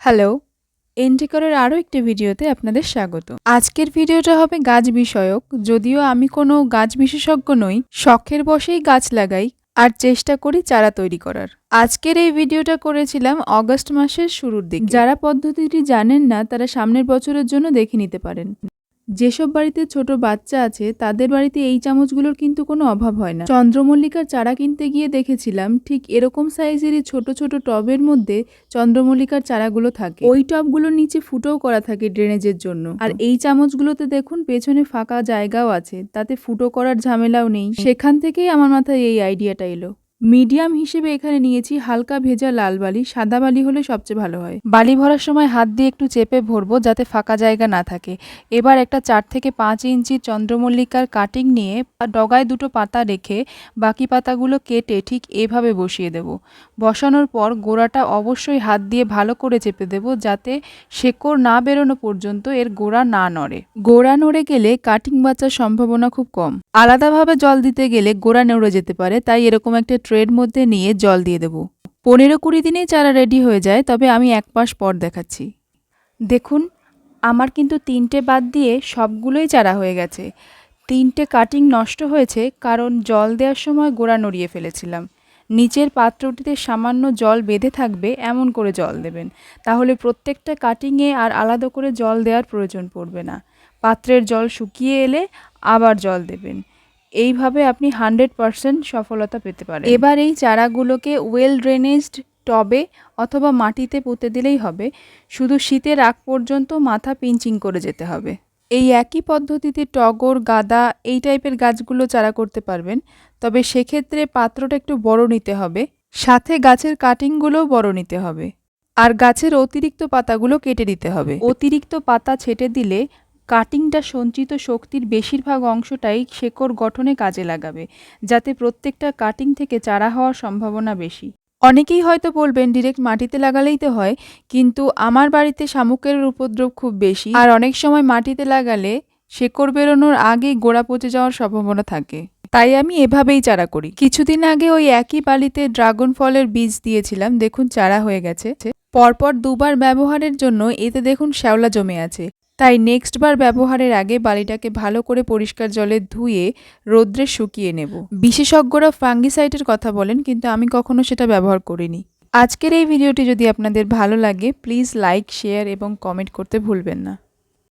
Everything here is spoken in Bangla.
হ্যালো, এনডিকরের আরও একটি ভিডিওতে আপনাদের স্বাগত। আজকের ভিডিওটা হবে গাছ বিষয়ক। যদিও আমি কোনো গাছ বিশেষজ্ঞ নই, শখের বশেই গাছ লাগাই আর চেষ্টা করি চারা তৈরি করার। আজকের এই ভিডিওটা করেছিলাম অগস্ট মাসের শুরুর দিকে। যারা পদ্ধতিটি জানেন না তারা সামনের বছরের জন্য দেখে নিতে পারেন। যেসব বাড়িতে ছোট বাচ্চা আছে তাদের বাড়িতে এই চামচগুলোর কিন্তু কোনো অভাব হয় না। চন্দ্রমল্লিকার চারা কিনতে গিয়ে দেখেছিলাম ঠিক এরকম সাইজেরই ছোট ছোট টবের মধ্যে চন্দ্রমল্লিকার চারাগুলো থাকে। ওই টবগুলোর নিচে ফুটোও করা থাকে ড্রেনেজের জন্য। আর এই চামচগুলোতে দেখুন পেছনে ফাঁকা জায়গাও আছে, তাতে ফুটো করার ঝামেলাও নেই। সেখান থেকেই আমার মাথায় এই আইডিয়াটা এলো। মিডিয়াম হিসেবে এখানে নিয়েছি হালকা ভেজা লাল বালি, সাদা বালি হলে সবচেয়ে ভালো হয়। বালি ভরার সময় হাত দিয়ে একটু চেপে ভরবো যাতে ফাঁকা জায়গা না থাকে। এবার একটা 4 থেকে 5 ইঞ্চির চন্দ্রমল্লিকার কাটিং নিয়ে ডগায় দুটো পাতা রেখে বাকি পাতাগুলো কেটে ঠিক এভাবে বসিয়ে দেব। বসানোর পর গোড়াটা অবশ্যই হাত দিয়ে ভালো করে চেপে দেব যাতে শেকড় না বেরোনো পর্যন্ত এর গোড়া না নড়ে। গোড়া নড়ে গেলে কাটিং বাঁচার সম্ভাবনা খুব কম। আলাদাভাবে জল দিতে গেলে গোড়া নড়ে যেতে পারে, তাই এরকম একটা ট্রের মধ্যে নিয়ে জল দিয়ে দেব। 15-20 দিনেই চারা রেডি হয়ে যায়, তবে আমি 1 মাস পর দেখাচ্ছি। দেখুন, আমার কিন্তু 3টে বাদ দিয়ে সবগুলোই চারা হয়ে গেছে। 3টে কাটিং নষ্ট হয়েছে কারণ জল দেওয়ার সময় গোড়া নড়িয়ে ফেলেছিলাম। নিচের পাত্রটিতে সামান্য জল বেঁধে থাকবে এমন করে জল দেবেন, তাহলে প্রত্যেকটা কাটিংয়ে আর আলাদা করে জল দেওয়ার প্রয়োজন পড়বে না। পাত্রের জল শুকিয়ে এলে আবার জল দেবেন। এইভাবে আপনি 100% সফলতা পেতে পারেন। এবার এই চারাগুলোকে ওয়েল ড্রেনেজড টবে অথবা মাটিতে পুঁতে দিলেই হবে। শুধু শীতের আগ পর্যন্ত মাথা পিঞ্চিং করে যেতে হবে। এই একই পদ্ধতিতে টগর, গাঁদা এই টাইপের গাছগুলো চারা করতে পারবেন, তবে সেক্ষেত্রে পাত্রটা একটু বড় নিতে হবে, সাথে গাছের কাটিংগুলোও বড় নিতে হবে, আর গাছের অতিরিক্ত পাতাগুলো কেটে দিতে হবে। অতিরিক্ত পাতা ছেটে দিলে কাটিংটা সঞ্চিত শক্তির বেশিরভাগ অংশটাই শেকড় গঠনে কাজে লাগাবে, যাতে প্রত্যেকটা কাটিং থেকে চারা হওয়ার সম্ভাবনা বেশি। অনেকেই হয়তো বলবেন ডিরেক্ট মাটিতে লাগালেই তো হয়, কিন্তু আমার বাড়িতে শামুকের উপদ্রব খুব বেশি, আর অনেক সময় মাটিতে লাগালে শেকড় বেরোনোর আগেই গোড়া পচে যাওয়ার সম্ভাবনা থাকে, তাই আমি এভাবেই চারা করি। কিছুদিন আগে ওই একই বালিতে ড্রাগন ফলের বীজ দিয়েছিলাম, দেখুন চারা হয়ে গেছে। পরপর 2বার ব্যবহারের জন্য এতে দেখুন শ্যাওলা জমে আছে, তাই নেক্সট বার ব্যবহারের আগে বালিটাকে ভালো করে পরিষ্কার জলে ধুয়ে রোদ্রে শুকিয়ে নেব। বিশেষজ্ঞরা ফাঙ্গিসাইডের কথা বলেন, কিন্তু আমি কখনো সেটা ব্যবহার করিনি। আজকের এই ভিডিওটি যদি আপনাদের ভালো লাগে প্লিজ লাইক, শেয়ার এবং কমেন্ট করতে ভুলবেন না।